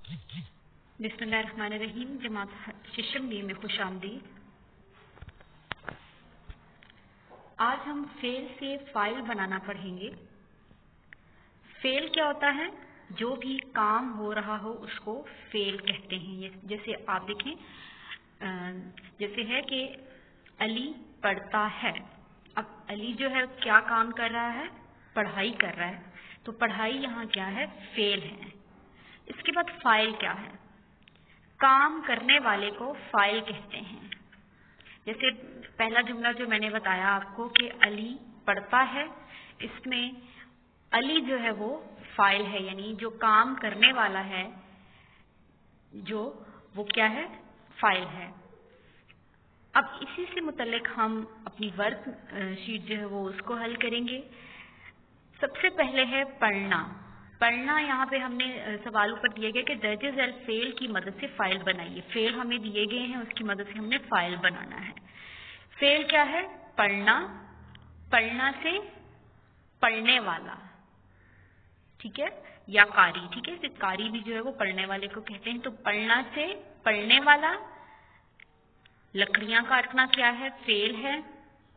बिस्मिल्लाहिर्रहमानिर्रहीम। जमात शिशम डी में खुश आमदीद। आज हम फेल से फाइल बनाना पढ़ेंगे। फेल क्या होता है? जो भी काम हो रहा हो उसको फेल कहते हैं। जैसे आप देखें, जैसे है कि अली पढ़ता है। अब अली जो है क्या काम कर रहा है? पढ़ाई कर रहा है। तो पढ़ाई यहाँ क्या है? फेल है। इसके बाद फाइल क्या है? काम करने वाले को फाइल कहते हैं। जैसे पहला जुमला जो मैंने बताया आपको कि अली पढ़ता है, इसमें अली जो है वो फाइल है, यानी जो काम करने वाला है जो वो क्या है? फाइल है। अब इसी से मुतल्लिक हम अपनी वर्क शीट जो है वो उसको हल करेंगे। सबसे पहले है पढ़ना। पढ़ना यहाँ पे हमने सवाल ऊपर दिए गए कि दर्जे झैल फेल की मदद से फाइल बनाइए। फेल हमें दिए गए हैं, उसकी मदद से हमने फाइल बनाना है। फेल क्या है? पढ़ना। पढ़ना से पढ़ने वाला, ठीक है, या कारी, ठीक है, कारी भी जो है वो पढ़ने वाले को कहते हैं। तो पढ़ना से पढ़ने वाला। लकड़ियां काटना क्या है? फेल है,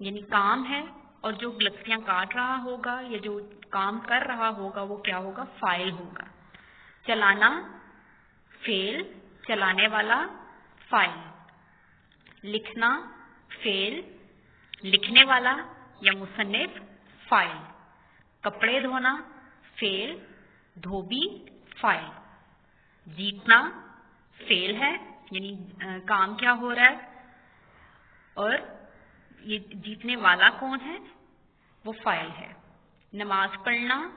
यानी काम है, और जो लकड़ियां काट रहा होगा या जो काम कर रहा होगा वो क्या होगा? फाइल होगा। चलाना फेल, चलाने वाला फाइल। लिखना फेल, लिखने वाला या मुसन्निफ फाइल। कपड़े धोना फेल, धोबी फाइल। जीतना फेल है, यानी काम क्या हो रहा है, और ये जीतने वाला कौन है? वो फाइल है। नमाज पढ़ना,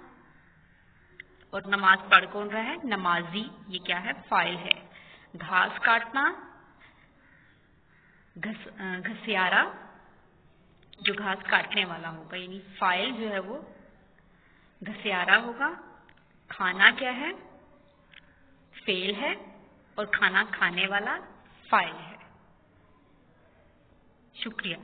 और नमाज पढ़ कौन रहा है? नमाजी, ये क्या है? फाइल है। घास काटना, घसियारा, जो घास काटने वाला होगा, यानी फाइल जो है वो घसियारा होगा। खाना क्या है? फेल है, और खाना खाने वाला फाइल है। शुक्रिया।